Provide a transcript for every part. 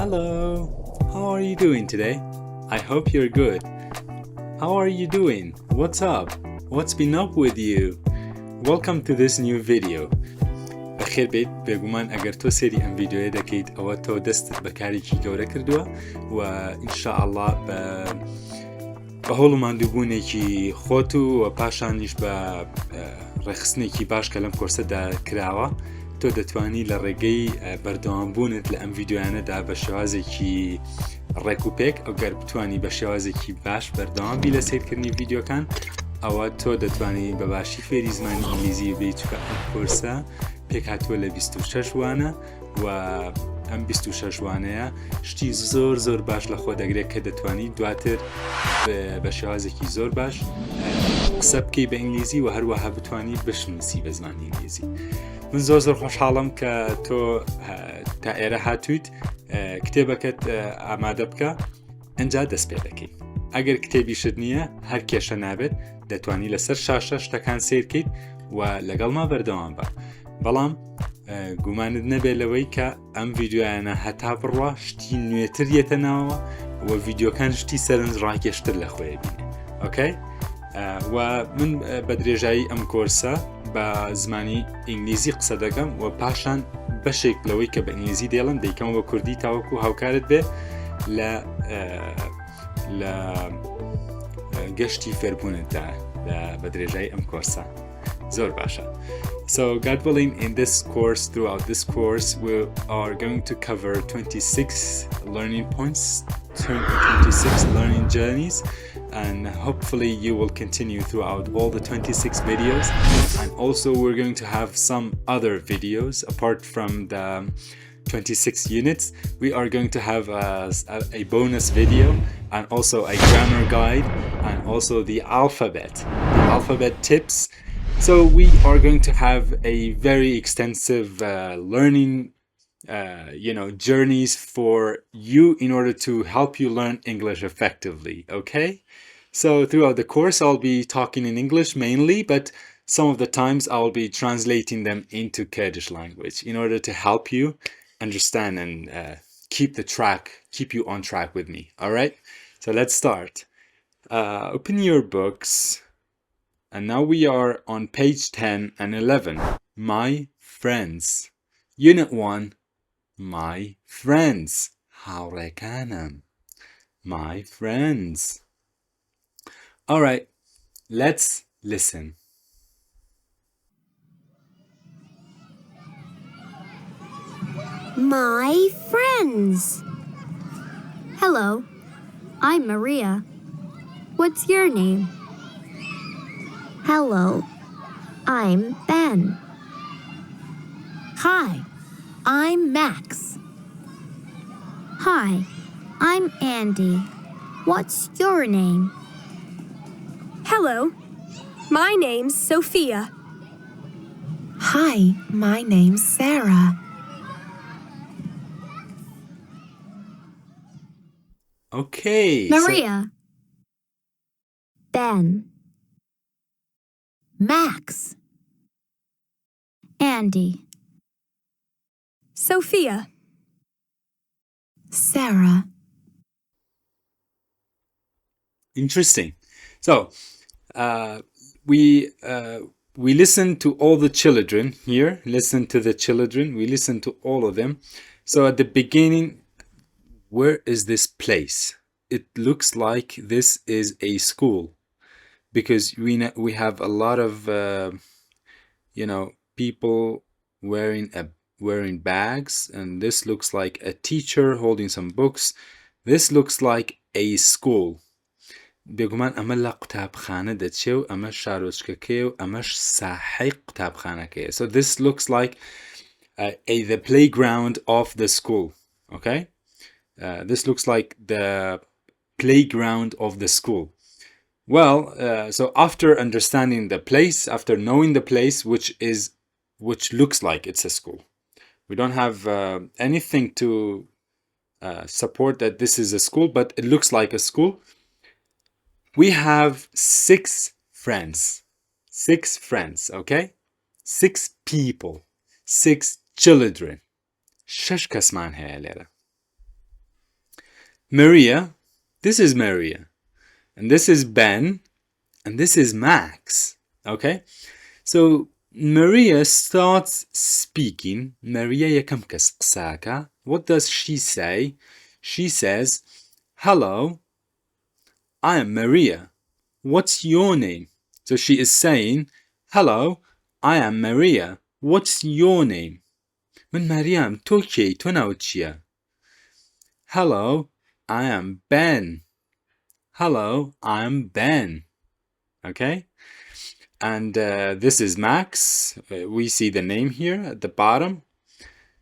Hello, how are you doing today? I hope you're good. How are you doing? What's up? What's been up with you? Welcome to this new video. بەخێربێن بێگومان ئەگەر تۆ سێری ئەم ڤیدیۆیە دەکەیت ئەوە تۆ دەستت بە کارێکی گەورە کردووە و ئینشاءالله بە هەوڵ و ماندووبوونێکی خۆت و پاشانیش بە ڕێخستنێکی باش کە لەم کۆرسەدا کراوە تۆ دەتوانی لە ڕێگەی بەردەوامبوونت لە ئەم ڤیدیۆیانەدا بە شێوازێکی ڕێک و پێک ئەگەر بتوانی بە شێوازێکی باش بەردەوام بی لە سیرکردنی ڤیدیۆکان ئەوە تۆ دەتوانی بە باشی فێری زمانی ئینگلیزی بێت چکە ئەم کۆرسە پێک هاتووە لە 26 وانە و ئەم 26 وانەیە شتی زۆر باش لە خۆ دەگرێت کە دەتوانی دواتر بە شێوازێکی زۆر باش قسە بکەی بە ئینگلیزی و هەروەها بتوانی بشنووسی بە زمانی ئینگلیزی. من زۆر خۆشحاڵم کە تۆ تا ئێرە هاتوویت کتێبەکەت ئامادە بکە ئەنجا دەست پێ دەکەیت. ئەگەر کتێبیشت نییە هەر کێشە نابێت دەتوانی لەسەر شاشە شتەکان سیرکەیت و لەگەڵما بەردەوام بە. بەڵام گومانت نەبێت لەوەی کە ئەم ڤیدیۆیانە هەتا بڕوا شتی نوێتر یێتە ناوەوە و ڤیدیۆکان شتی سەرنج ڕاکێشتر لە خۆی بینێ. ئۆکەی؟ و من بە درێژایی ئەم کۆرسە بە زمانی ئینگلیزی قسە دەکەم و پاشان بەشێک لەوەی کە بە ئینگلیزی دێڵم دەیکەم بە کوردی تاوەکو هاوکارت بێ لە گەشتی فێربوونتدا بە درێژایی ئەم کۆرسە. زۆر باشە. So God willing, in this course, throughout this course, we are going to cover 26 learning points, 26 learning journeys, and hopefully you will continue throughout all the 26 videos. And also we're going to have some other videos apart from the 26 units. We are going to have a bonus video and also a grammar guide and also the alphabet tips. So we are going to have a very extensive learning journeys for you in order to help you learn English effectively, okay? So throughout the course I'll be talking in English mainly, but some of the times I'll be translating them into Kurdish language in order to help you understand and keep you on track with me. All right, so let's start. Open your books, and now we are on page 10 and 11. My friends. Unit 1. My friends. هاوڕێکانم. My friends. All right, let's listen. My friends. Hello, I'm Maria. What's your name? Hello, I'm Ben. Hi, I'm Max. Hi, I'm Andy. What's your name? Hello, my name's Sophia. Hi, my name's Sarah. Okay. Maria. Ben. Max. Andy. Sophia. Sarah. Interesting. So we listen to all the children here. Listen to the children. We listen to all of them. So at the beginning, where is this place? It looks like this is a school because we have a lot of people wearing bags, and this looks like a teacher holding some books. This looks like a school. بێگومان ئەمە لە قوتابخانە دەچێ و ئەمە شارۆچکەکەیە و ئەمەش ساحەی قوتابخانەکەیە. So this looks like the playground of the school. Okay, this looks like the playground of the school. Well, so after understanding the place, after knowing the place, which looks like it's a school, we don't have anything to support that this is a school, but it looks like a school. We have 6 friends. 6 friends, okay? 6 people. 6 children. 6 کەسمان هەیە لێرە. Maria, this is Maria, and this is Ben, and this is Max. Okay, so Maria starts speaking. Maria yekam kes qsaka. What does she say? She says, "Hello, I am Maria. What's your name?" So she is saying, "Hello, I am Maria. What's your name?" من مريم تو کی تو ناوت چیه؟ Hello, I am Ben. Hello, I am Ben. Okay? And this is Max. We see the name here at the bottom.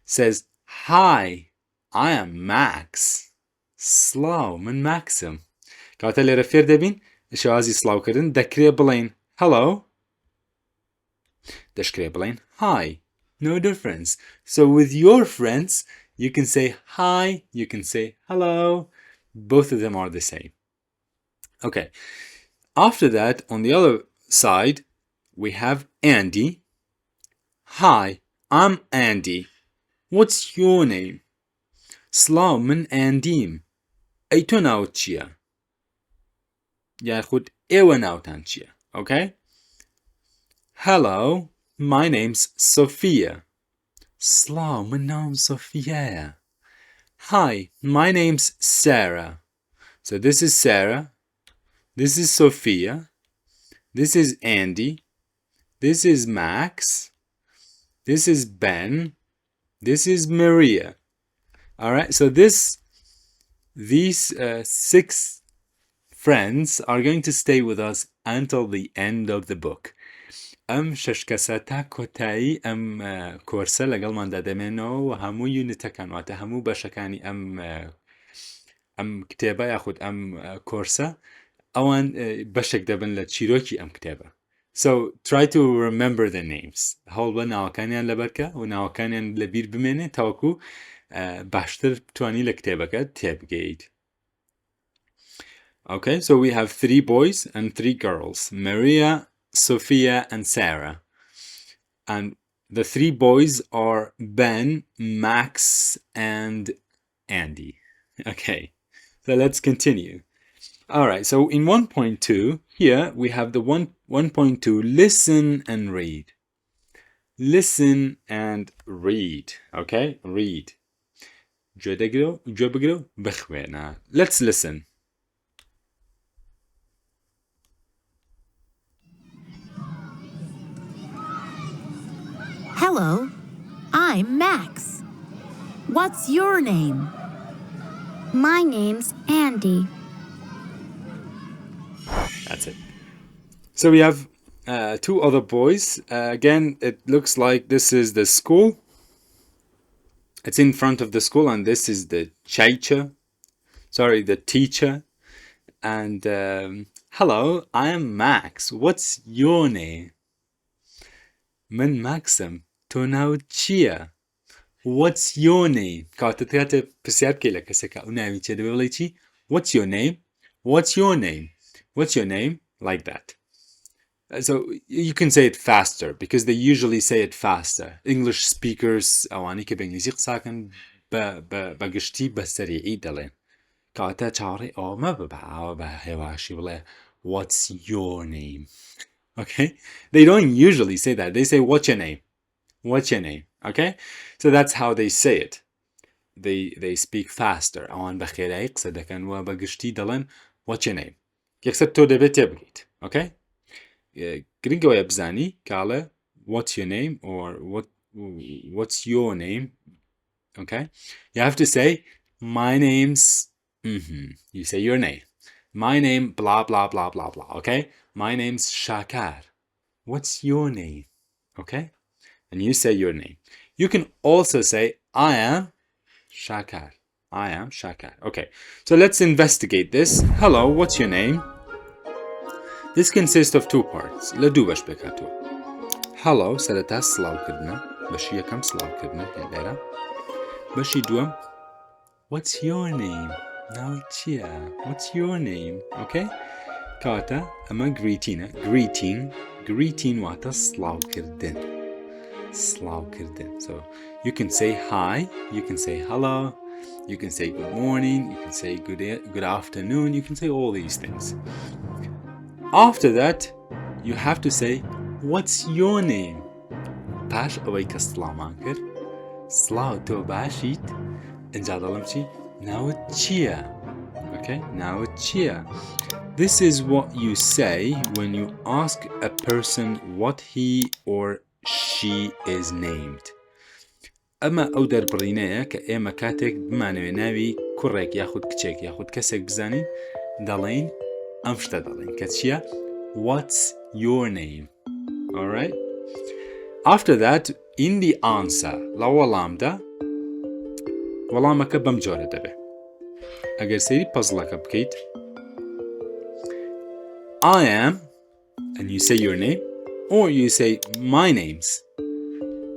Says, "Hi, I am Max." Slow, من Maxim. كاتە لێرە فێر دەبین شوازی سڵاوکردن دەکرێ بڵین hello دەشکرێ بڵین hi. No difference. So with your friends, you can say hi, you can say hello. Both of them are the same. Okay. After that, on the other side, we have Andy. Hi, I'm Andy. What's your name? سڵاو من ئەندیم. ئەی تۆ ناوت چییە؟ یاخود ئێوە ناوتان چییە؟ Okay? Hello, my name's Sophia. سڵاو من ناوم سۆفیایە. Hi, my name's Sarah. So this is Sarah. This is Sophia. This is Andy. This is Max. This is Ben. This is Maria. All right, so these 6 friends are going to stay with us until the end of the book. شش کەسە تا کۆتایی کۆرسە لەگەڵماندا دەمێنەوە و هەموو یونتەکان واتە هەموو بەشەکانی ئەم کتێبە یاخود ئەم کۆرسە ئەوان بەشێک دەبن لە چیرۆکی ئەم کتێبە. So try to remember the names. هەوڵ بە ناوەکانیان لەبەرکە و ناوەکانیان لەبیر بمێنێ تاوەکو باشتر بتوانی لە کتێبەکە تێبگەیت. Okay, so we have 3 boys and 3 girls. Maria, Sophia, and Sarah. And the 3 boys are Ben, Max, and Andy. Okay, so let's continue. All right, so in 1.2, here we have the 1.2, listen and read. Listen and read. Okay, read. Let's listen. Hello, I'm Max. What's your name? My name's Andy. That's it. So we have 2 other boys. Again, it looks like this is the school. It's in front of the school, and this is the teacher. And hello, I am Max. What's your name? من Maxim. تو ناوت چییە؟ What's your name? کاتە پرسیار بکەی لە کەسێکە ئەو ناوی چییە دەبێ بڵێی چی؟ What's your name? What's your name? What's your name? Like that. So you can say it faster because they usually say it faster. English speakers ئەوانی کە بەئینگلیزی قساکەن بەگشتی بە سەریعی دەڵێن. کاتە چاڕی ئەومە بە هێواشی بڵێ What's your name? Okay? They don't usually say that. They say, what's your name? What's your name? Okay? So that's how they say it. They speak faster. ئەوان بەخێرایی قسە دەکەن و بەگشتی دەڵێن what's your name? یەکسەر تۆ دەبێت تێبگەیت. Okay? گرنگەوەیە بزانی کاڵێ what's your name or what's your name? Okay? You have to say my name's You say your name. My name blah blah blah blah blah. Okay? My name's Shakar. What's your name? Okay? And you say your name. You can also say I am Shakar. I am Shakar. Okay. So let's investigate this. Hello, what's your name? This consists of 2 parts. لدو باش بكاتو. Hello, سەرەتا سڵاوکردنە. بەشی یەکەم سڵاوکردنە لێرە. بەشی دووەم What's your name? ناوت چییە? What's your name? Okay? کاتە ئەمە greetingە. Greeting واتە سڵاوکردن. So you can say hi, you can say hello, You can say good morning, you can say good afternoon, you can say all these things. After that, you have to say, what's your name? پاش ئەوەی کە سڵامان کرد سڵاو تۆ باشیت ئەجا دەڵم چی ناوت چییە okay ناوت چییە This is what you say when you ask a person what he or she is named ئەمە ئەو دەربڕینەیە کە ئێمە کاتێک بمانەوێ ناوی کوڕێک یاخود کچێک یاخود کەسێک بزانین دەڵێن ئەم شتە دەڵێن کە چییە What's your name? Alright? After that, in the answer, la وەڵامدا وەڵامەکە بەم جۆرە دەبێ ئەگەر سەیری پەزڵەکە بکەیت I am and you say your name or you say my names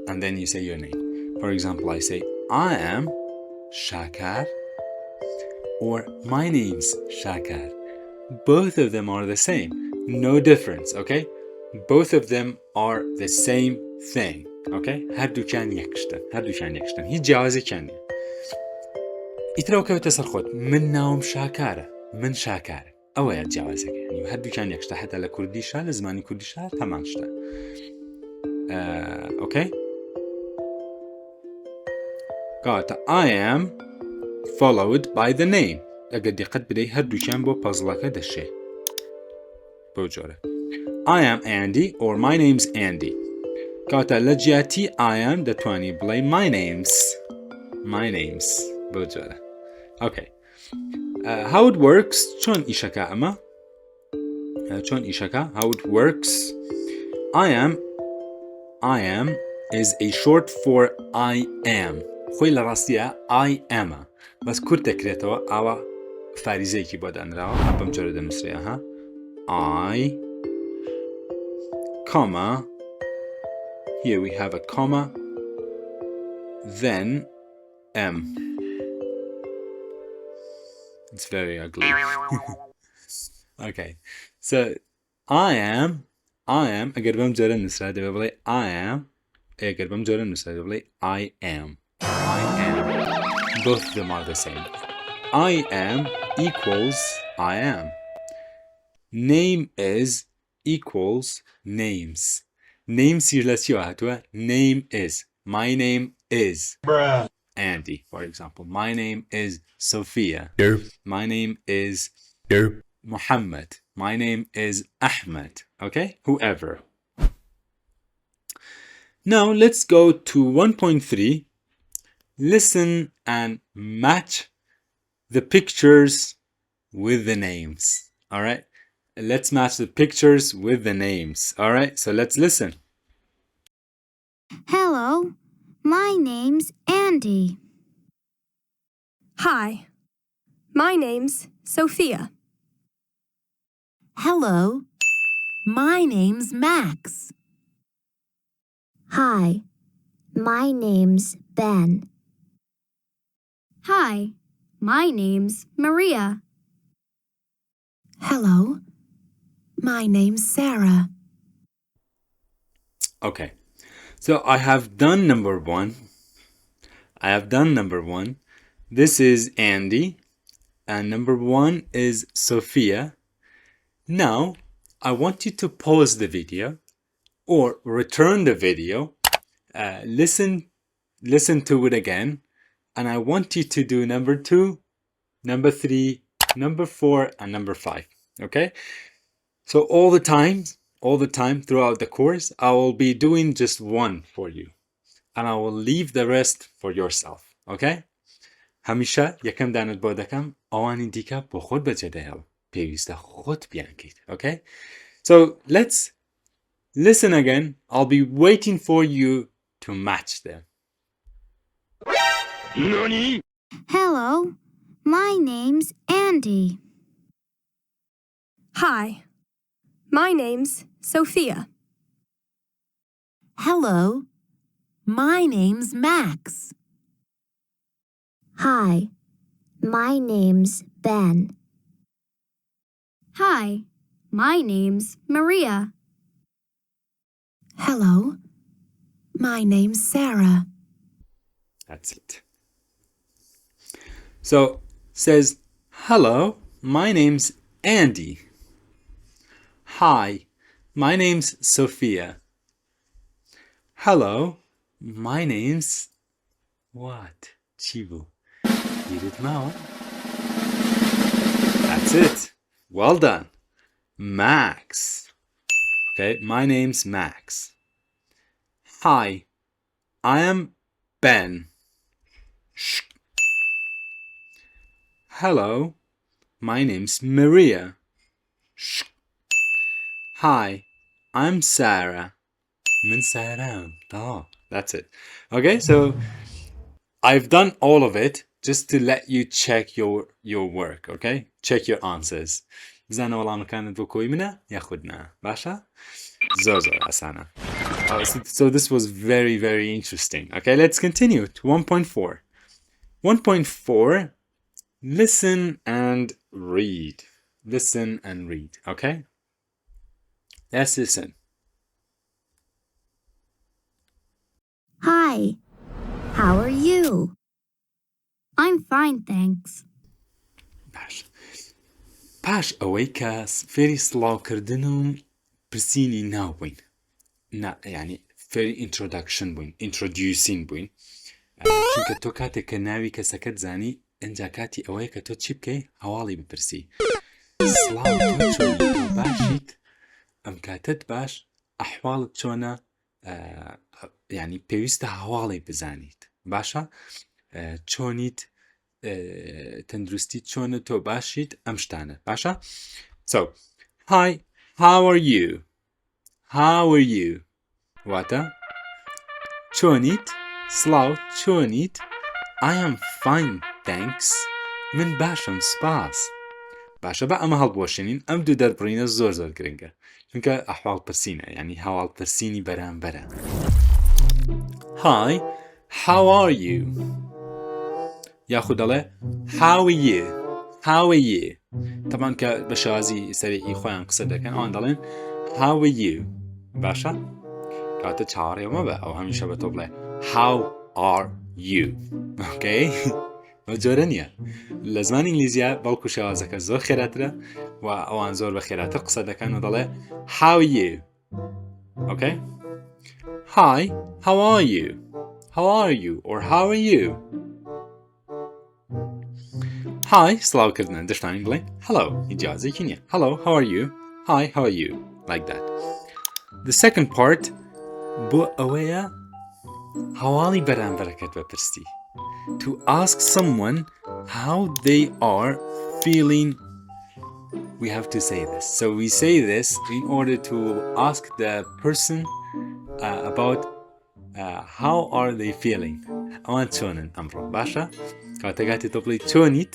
and then you say your name. For example, I say I am Shakar or my name's Shakar. Both of them are the same. No difference, okay? Both of them are the same thing, okay? هەردووکیان یەکشتن هیچ جیاوازێکیان نییە ئیترەوە کەوتە سەر خۆت من ناوم شاکارە من شاکارە ئەوەیە جیاوازەکە هەردووکیان یەکشتە هەتا لە کوردیشا لە زمانی کوردیشا هەمان شتە okay? کاتە I am followed by the name ئەگەر دقت بدەی هەردووکیان بۆ پەزڵەکە دەشێ بەو جۆرە I am Andy or my name's Andy کاتە لە جیاتی I am دەتوانی بڵێ my name's بەو جۆرە okay how it works چۆن ئیشەکە ئەمە چۆن ئیشەکە how it works I am is a short for I am خۆی لە ڕاستیە I am بەس کورت دەکرێتەوە ئاوا فاریزەیەکی بۆ دانراوە بەم جۆرە دەنووسرێ ها I comma here we have a comma then M it's very ugly okay so I am ئەگەر بەم جۆرە نووسرا دەبێ بڵێ I am ئەگەر بەم جۆرە نووسرا دەبێ بڵێ I am both of them are the same I am equals I am name is equals names سیر لە چیوە هاتووە name is my name is Andy for example my name is Sophia my name is Muhammad my name is Ahmed okay whoever now let's go to 1.3 listen and match the pictures with the names alright let's match the pictures with the names alright so let's listen Hello, my name's Andy. Hi, my name's Sophia. Hello, my name's Max. Hi, my name's Ben. Hi, my name's Maria. Hello, my name's Sarah. okay so I have done number one this is Andy and number 1 is Sophia now I want you to pause the video or return the video listen to it again and I want you to do number 2 number 3 number 4 and number 5 okay so all the time throughout the course I will be doing just one for you and I will leave the rest for yourself okay هەمیشە یەکەم دانت بۆ دەکەم ئەوانی دیکە بۆ خۆت بەجێدەهێڵ پێویستە خۆت بیان کەیت okay so let's listen again I'll be waiting for you to match them Hello, my name's Andy. Hi, my name's Sophia. Hello, my name's Max. Hi, my name's Ben. Hi, my name's Maria. Hello, my name's Sarah. that's it So, says, hello, my name's Andy. Hi, my name's Sophia. Hello, my name's... What? Chivu. Read it now. That's it. Well done. Max. Okay, my name's Max. Hi, I am Ben. Shh. Hello, my name's Maria. Shh. Hi, I'm Sarah. Min Sarah. Oh, that's it. Okay, so I've done all of it just to let you check your work, okay? Check your answers. بزانە وەڵامەکانت بۆ کۆی منە یا خودنا باشە؟ زۆر ئاسانە. So this was very, very interesting. Okay, let's continue to 1.4. 1.4, listen and read. Listen and read, okay? Let's listen. Hi, how are you? I'm fine, thanks. باش ئەوەی کە فێری سڵاوکردن و پرسیینی ناو بووین یعنی فێری ئینترۆداکشن بووین ئینترۆدیوسین بووین چونکە تۆ کاتێک کە ناوی کەسەکەت زانی ئەنجا کاتی ئەوەیە کە تۆ چی بکەی هەواڵی بپرسی سڵاو تۆ چۆنی باشیت ئەم کاتت باش ئەحواڵت چۆنە یعنی پێویستە هەواڵی بزانیت باشە چۆنیت تەندروستی چۆنە تۆ باشیت ئەم شتانە باشە So, hi, how are you? How are you? واتە چۆنیت سڵاو چۆنیت I am fine, thanks. من باشم سپاس باشە بە ئەمە هەڵبۆشێنین ئەم دوو دەربڕینە زۆر گرنگە چونکە ئەحواڵپرسینە یعنی هەواڵپرسینی بەرامبەرە Hi, how are you? یاخود دەڵێ how are you? How are you? طبعاً کە بە شازی سەرێکی خۆیان قسە دەکەن ئەوان دەڵێن how are you? باشە؟ کاتە چاوەڕێوە بە ئەو هەمیشە بە تۆ بڵێ how are you? Okay? جۆرە نییە لە زمانی ئینگلیزیە بەڵکو شێوازەکە زۆر خێراترە و ئەوان زۆر بە خێراتر قسە دەکەن و دەڵێ how are you? Okay? Hi, how are you? How are you? Or how are you? Hi, سڵاوکردن دەشتانی بڵێن hello ئیجازێکی نییە hello, how are you? Hi, how are you? Like that. The second part بۆ ئەوەیە هەواڵی بەرامبەرەکەت بپرسی to ask someone how they are feeling. We have to say this. So we say this in order to ask the person about how are they feeling. ئەوان چۆنن ئەمڕۆ باشە؟ کاتەکاتی تۆ بڵی چۆنیت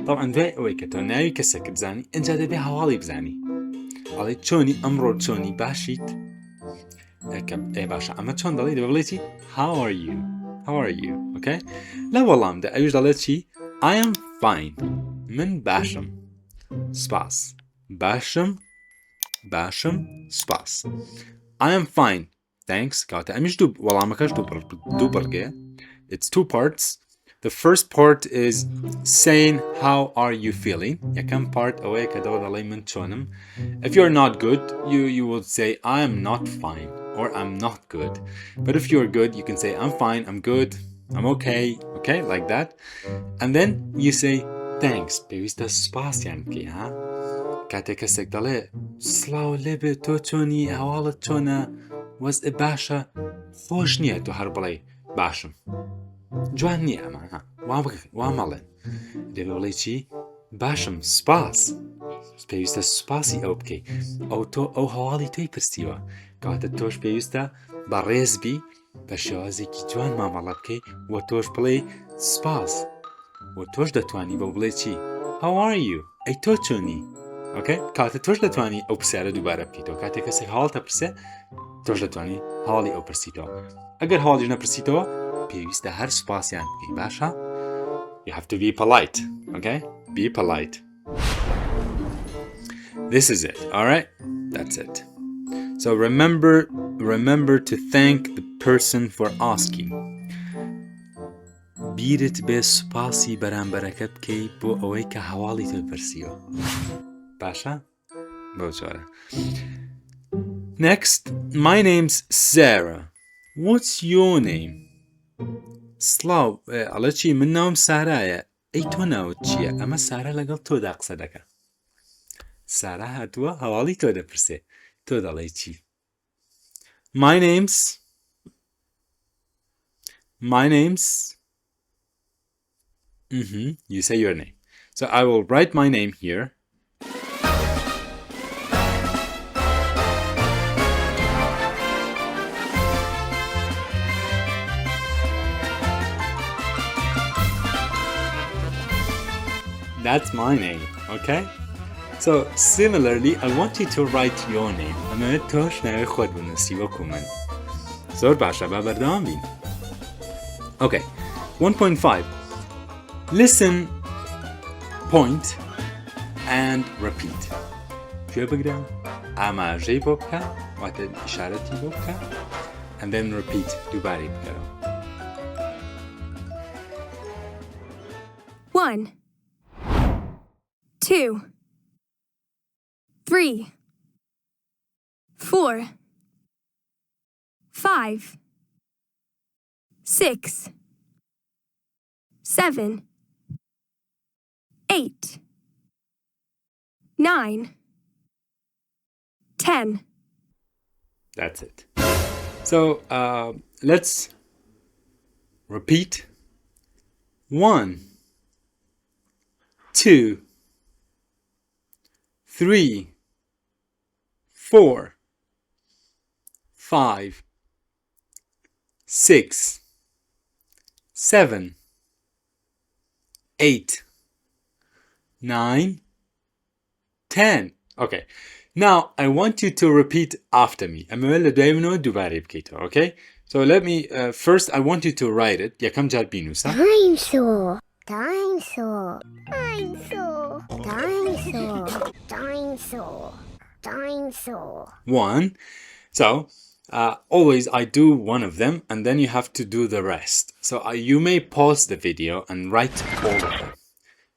طبعا دوای ئەوەی کە تۆ ناوی کەسەکە بزانی ئەنجا دەبێ هەواڵی بزانی ئەڵێ چۆنی ئەمڕۆ چۆنی باشیت ئێ باشە ئەمە چۆن دەڵێ دەبێ بڵێ چی how are you? How are you? Okay? لە وەڵامدا ئەویش دەڵێت چی I am fine. من باشم سپاس باشم سپاس I am fine. Thanks. کاتە ئەمیش وەڵامەکەش دوو بەڵگەیە. It's two parts. The first part is saying how are you feeling. یەکەم part ئەوەیە کە دەوە دەڵێ من چۆنم. If you're not good, you will say I am not fine or I'm not good. But if you're good, you can say I'm fine, I'm good, I'm okay, okay, like that. And then you say thanks. پێویستە سپاسیان بکەی ها. کاتێک کەسێک دەڵێ سڵاو لێبێ تۆ چۆنی هەواڵت چۆنە وەزع باشە خۆش نییە تۆ هەر بڵێ باشم. جوان نییە ئەمە وا مەڵێن دەبێ بڵێ چی باشم سپاس پێویستە سوپاسی ئەو بکەیت ئەو تۆ ئەو هەواڵی تۆی پرسیوە کاتە تۆش پێویستە بە ڕێزبی بە شێوازێکی جوان مامەڵە بکەیت و تۆش بڵێ سپاس و تۆش دەتوانی بە بڵێ چی how are you ئەی تۆ چۆنی ئۆکەی کاتە تۆش دەتوانی ئەو پرسیارە دووبارە بکەیتەوە کاتێک کەسێک هەواڵتە پرسێ تۆش دەتوانی هەواڵی ئەو پرسیتەوە ئەگەر هەواڵیش نەپرسیتەوە پێویستە هەر سوپاسیان بکەی باشە you have to be polite okay be polite this is it all right that's it so remember to thank the person for asking بیرت بێ سوپاسی بەرامبەرەکە بکەی بۆ ئەوەی کە هەواڵی تۆ پرسیوە. باشە؟ بەو جۆرە. Next, my name's Sarah. What's your name? سڵاو، ئەڵە چی؟ من ناوم سارایە. ئەی تۆ ناوت چییە؟ ئەمە سارە لەگەڵ تۆدا قسە دەکە. سارا هاتووە هەواڵی تۆ دەپرسێ. تۆ دەڵێی چی؟ My name's you say your name. So I will write my name here. That's my name, okay? So similarly, I want you to write your name. أنا توش ناوي خود بنویسی وەکو من. زۆر باشە، با بەردەوام بین. Okay, 1.5. Listen, point, and repeat. گوێ بگرە، ئاماژەی بۆ بکە، واتە ئیشارەتی بۆ بکە، and then repeat. دووبارەی بکەرەوە. 1 2 3 4 5 6 7 8 9 10. That's it. So let's repeat. 1 2 3 4 5 6 7 8 9 10. Okay. Now I want you to repeat after me. Okay? So let me first I want you to write it. Yakam jar binusa. Dinosaur. Dinosaur. Dinosaur. Dinosaur. Dinosaur. Dinosaur. 1. So always I do one of them and then you have to do the rest. So you may pause the video and write all of them.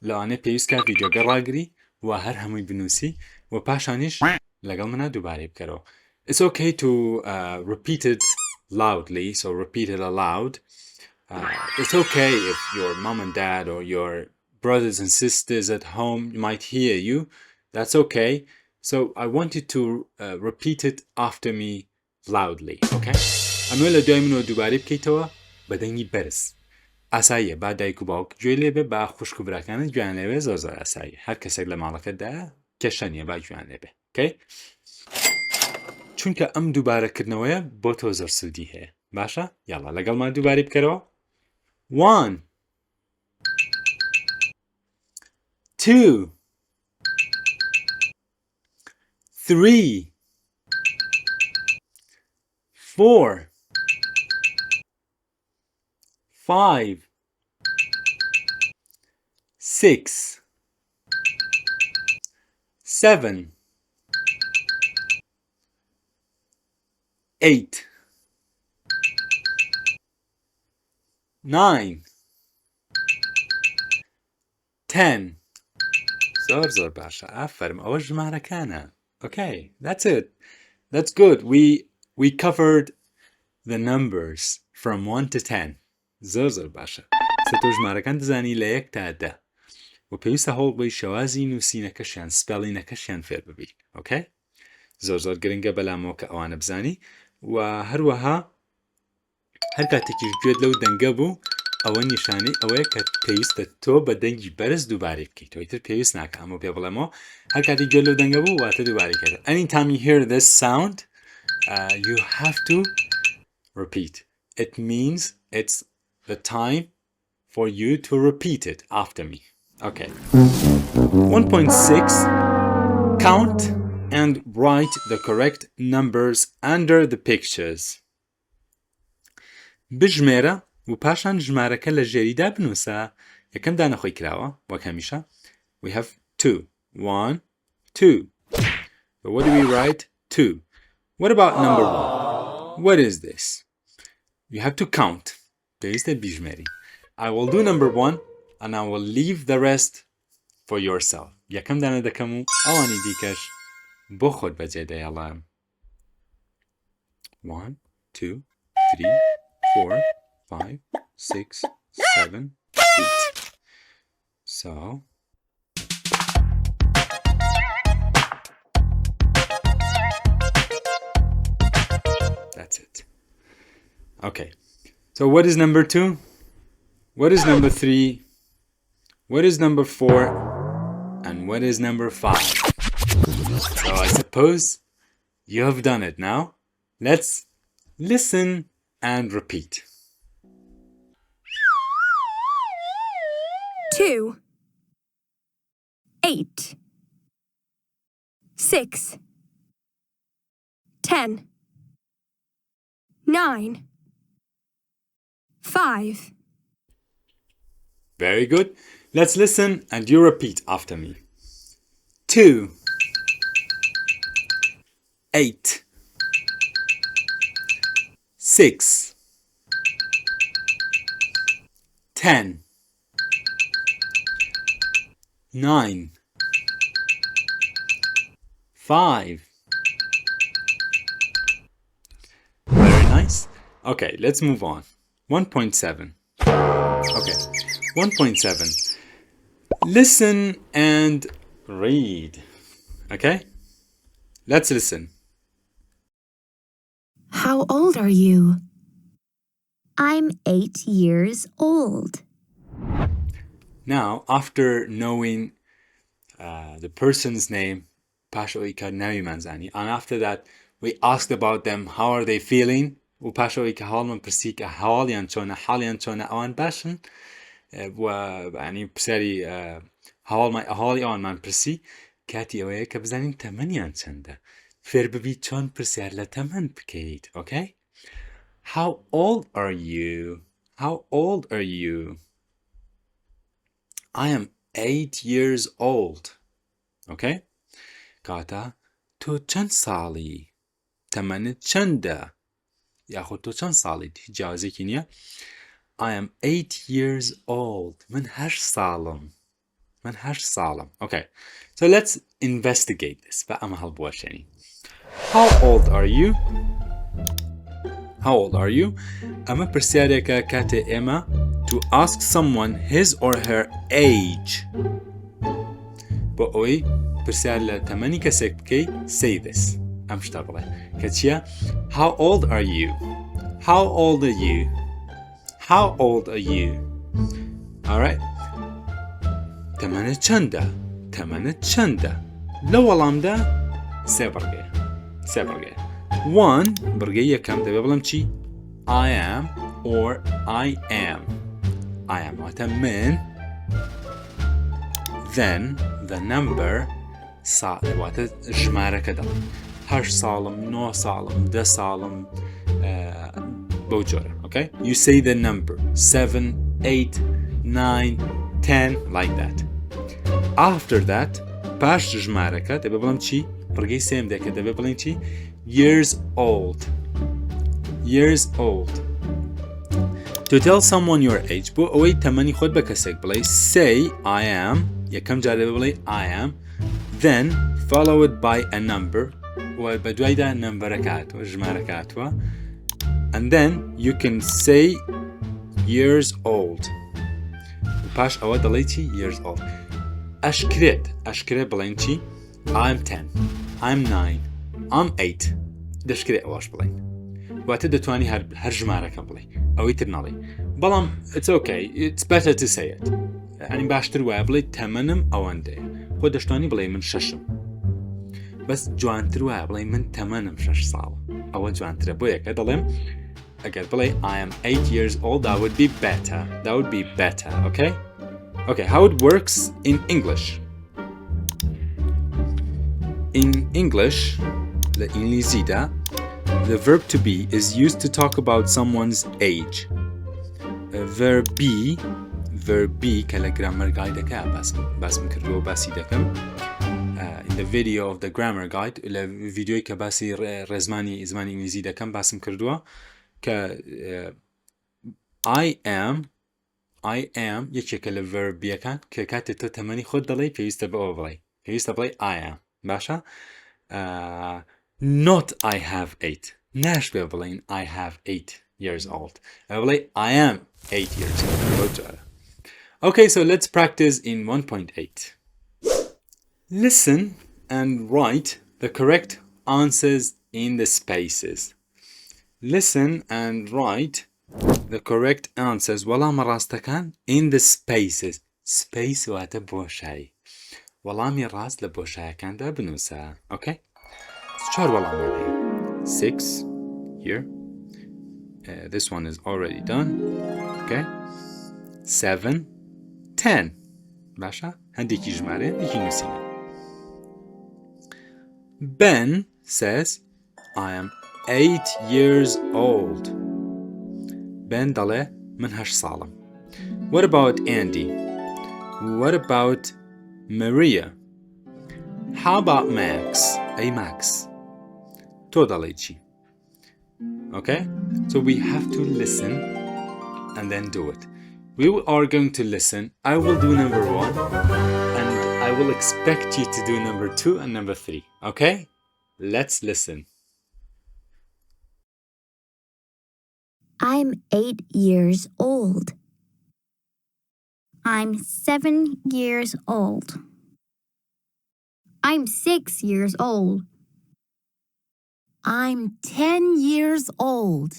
لو أنا بيسكا فيديو قراقري وهر همي بنوسي وباشانيش لقل منا دوباري بكرو. It's okay to repeat it loudly, so repeat it aloud. It's okay if your mom and dad or your brothers and sisters at home might hear you. That's okay. So I want you to repeat it after me loudly, okay? أمولا دايما دوباري بكيتوا بدني برس. ئاساییە با دایک و باوک گوێ لێبێ با خوشک و براکانت گویان لێبێ زۆر زۆر ئاساییە هەر کەسێک لە ماڵەکەتدا کێشە نییە با گویان لێبێ ئۆکەی چونکە ئەم دووبارەکردنەوەیە بۆ تۆ زۆر سوودی هەیە باشە یاڵا لەگەڵمان دووبارەی بکەرەوە 1 2 3 4 5 6 7 8 9 10 زۆر زۆر باشە ئافەرم ئەوە ژمارەکانە Okay, that's it. That's good. We covered the numbers from 1 to 10. زۆر زۆر باشە. سێ ژمارەکان دەزانی لە 1 تا 10. و پێویستە هەوڵ بۆی شێوازی نووسینەکەشیان سپێڵینەکەشیان فێر ببیت. Okay? زۆر زۆر گرنگە بەلامەوە کە ئەوانە بزانی و هەروەها هەر کاتێکیش گوێت لەو دەنگە بوو ئەوە نیشانەی ئەوەیە کە پێویستە تۆ بە دەنگی بەرز دووبارەی بکەیت تۆیتر پێویست ناکە ئەمە پێ بڵێمەوە هەر کاتی گوێت لەو دەنگە بوو واتە دووبارەی کردن Anytime you hear this sound you have to repeat. It means it's the time for you to repeat it after me. Okay. 1.6 Count and write the correct numbers under the pictures. بژمێرە و پاشان ژمارەکە لە ژێریدا بنووسە یەکەم دانەخۆی کراوە وەک هەمیشە we have 2 1 2 so what do we write 2 what about number 1 what is this you have to count پێویستە بیژمێری I will do number 1 and I will leave the rest for yourself. یەکەم دانە دەکەم و ئەوانی دیکەش بۆ خۆت بەجێ دەهێڵام. 1 2 3 4 5 6 7 8. So that's it. Okay. So what is number 2? What is number 3? What is number 4? And what is number 5? So I suppose you have done it now. Let's listen and repeat. 2 8 6 10 9 5. Very good. Let's listen and you repeat after me. 2 8 6 10 9 5. Very nice. Okay, let's move on. 1.7. Okay, 1.7. Listen and read. Okay? Let's listen. How old are you? I'm 8 years old. Now, after knowing the person's name, پاشەوەی کە ناوی مانزانی, and after that, we asked about them, how are they feeling? و پاشەوەی کە هەواڵمان پرسی کە هەواڵیان چۆنە, حاڵیان چۆنە, ئەوان باشن, و ینی پرسیاری هەواڵی ئەوانمان پرسی, کاتی ئەوەیە کە بزانین تەمەنیان چەندە. فێر ببیت چۆن پرسیار لە تەمەن بکەیت, okay? How old are you? How old are you? I am 8 years old. Okay? کاتا تۆ چەند ساڵی؟ تەمەنت چەندە؟ یاخۆ تۆ چەند ساڵیت؟ هیچ جیاوازێکی نییە. I am 8 years old. من 8 ساڵم. من 8 ساڵم. Okay. So let's investigate this. بە ئەمە هەڵبوەشێنین. How old are you? How old are you? ئەمە پرسیارێکە کاتێ ئێمە to ask someone his or her age. بۆ ئەوەی پرسیار لە تەمەنی کەسێک بکەی, say this. ئەم شتە بڵێ. کە چییە? How old are you? How old are you? How old are you? Alright. تەمەنت چەندە؟ تەمەنت چەندە؟ لە وەڵامدا سێ بڕگەیە. سێ بڕگەیە. 1 بڕگەی یەکەم دەبێ بڵێم چی؟ I am or I am. I am واتە من. Then the number واتە ژمارەکە دەڵێ. 8 ساڵم, 9 ساڵم, 10 ساڵم, بەو جۆرە. Okay? You say the number 7, 8, 9, 10 like that. After that, پاش ژمارەکە دەبێ بڵێم چی؟ بڕگەی سێم دێکە دەبێ بڵێم چی؟ Years old. Years old. To tell someone your age, بۆ ئەوەی تەمەنی خۆت بە کەسێک بڵێ, say I am, یەکەم جار دەبێ بڵێ I am, then follow it by a number, و بە دوایدا نمبەرەکە ژمارەکە هاتووە, and then you can say years old. پاش ئەوە دەڵێ چی؟ years old. ئەشکرێت بڵێن چی؟ I'm 10, I'm 9, I'm 8. دەشکرێت ئەوەش بڵێن. واتە دەتوانی هەر ژمارەکە بڵێ. ئەوەی تر نەڵێ. بەڵام it's okay, it's better to say it. ئەنی باشتر وایە بڵێ تەمەنم ئەوەندەیە. خۆ دەشتوانی بڵێ من 6م. بەس جوانتر وایە بڵێ من تەمەنم 6 ساڵە. ئەوە جوانترە بۆ یەکە دەڵێم ئەگەر بڵێ I am 8 years old, that would be better. That would be better, okay? Okay, how it works in English. In English, the ئینگلیزیدا, the verb to be is used to talk about someone's age. Verb be کە لە grammar guide-ەکە باسم کردووە باسی دەکەم. In the video of the grammar guide, لە ڤیدیۆی کە باسی ڕێزمانی زمانی ئینگلیزی دەکەم باسم کردووە کە I am I am یەکێکە لە ڤەربیەکان کە کاتێک تۆ تەمەنی خۆت دەڵێ پێویستە بەوە بڵێ پێویستە بڵێ I am باشە not I have 8 ناشبێ بڵێن I have 8 years old بڵێ I am 8 years old Okay, so let's practice in 1.8 Listen and write the correct answers in the spaces Listen and write the correct answers وەڵامە ڕاستەکان in the spaces space واتە بۆشایی وەڵامی ڕاست لە بۆشایەکاندا بنووسە okay چوار وەڵامەکەی 6 here this one is already done okay 7 10 باشە هەندێکی ژمارە هەندێکی نووسینە Ben says I am 8 years old Ben دەڵێ من 8 ساڵم What about Andy? What about Maria? How about Max? Hey Max تۆ دەڵێ چی Okay? So we have to listen and then do it We are going to listen I will do number 1 and I will expect you to do number 2 and number 3 Okay? Let's listen I'm 8 years old. I'm 7 years old. I'm 6 years old. I'm 10 years old.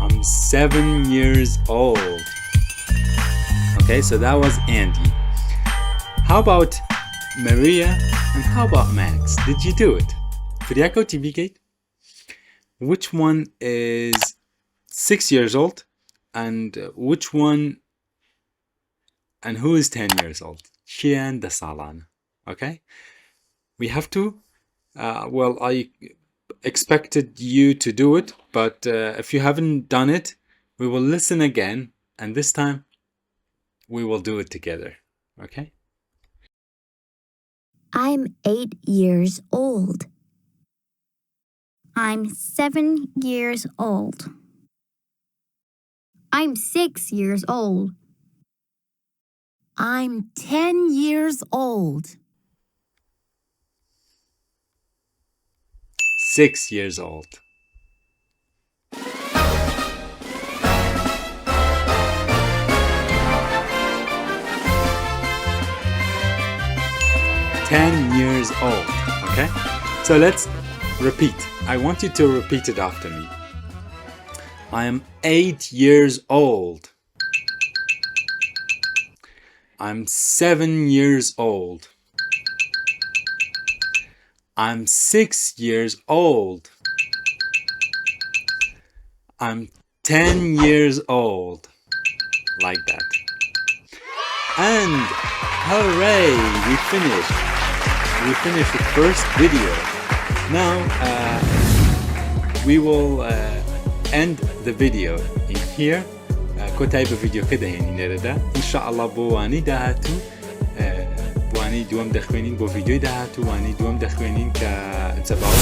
I'm 7 years old Okay, so that was Andy How about Maria and how about Max? Did you do it? Friako TV Gate? Which one is 6 years old and which one and who is 10 years old? Chian da Salana. Okay? We have to well I expected you to do it but if you haven't done it we will listen again and this time we will do it together. Okay? I'm 8 years old. I'm 7 years old. I'm 6 years old. I'm 10 years old. 6 years old. Years old. Okay? So let's repeat. I want you to repeat it after me. I am 8 years old. I'm 7 years old. I'm 6 years old. I'm 10 years old. Like that. And hooray! We finished. We finished the first video. Now we will end the video in here. کۆتایی بە ڤیدیۆکە دەهێنین لێرەدا ئینشاءالله بۆ وانەی داهاتوو وانەی دووەم دەخوێنین بۆ ڤیدیۆی داهاتوو وانەی دووەم دەخوێنین کە it's about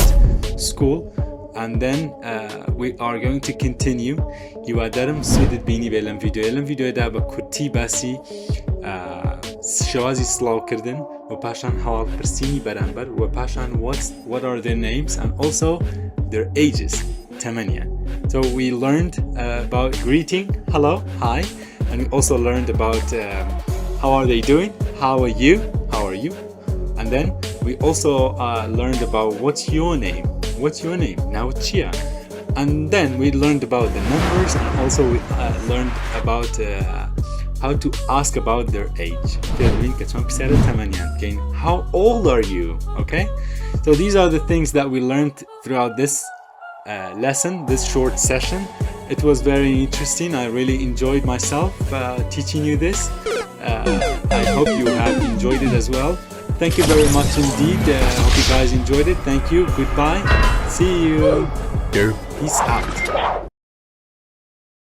school and then we are going to continue هیوادارم سودت بینی بێ لەم ڤیدیۆدا بە کورتی باسی شێوازی سڵاوکردن و پاشان هەواڵپرسینی بەرامبەر و پاشان what are their names and also their ages تەمەنیان So we learned about greeting, hello, hi, and we also learned about how are they doing, how are you, and then we also learned about what's your name, now Chia, and then we learned about the numbers and also we learned about how to ask about their age. How old are you? Okay, so these are the things that we learned throughout this lesson, this short session. It was very interesting. I really enjoyed myself teaching you this. I hope you have enjoyed it as well. Thank you very much indeed. I hope you guys enjoyed it. Thank you. Goodbye. See you. Peace out.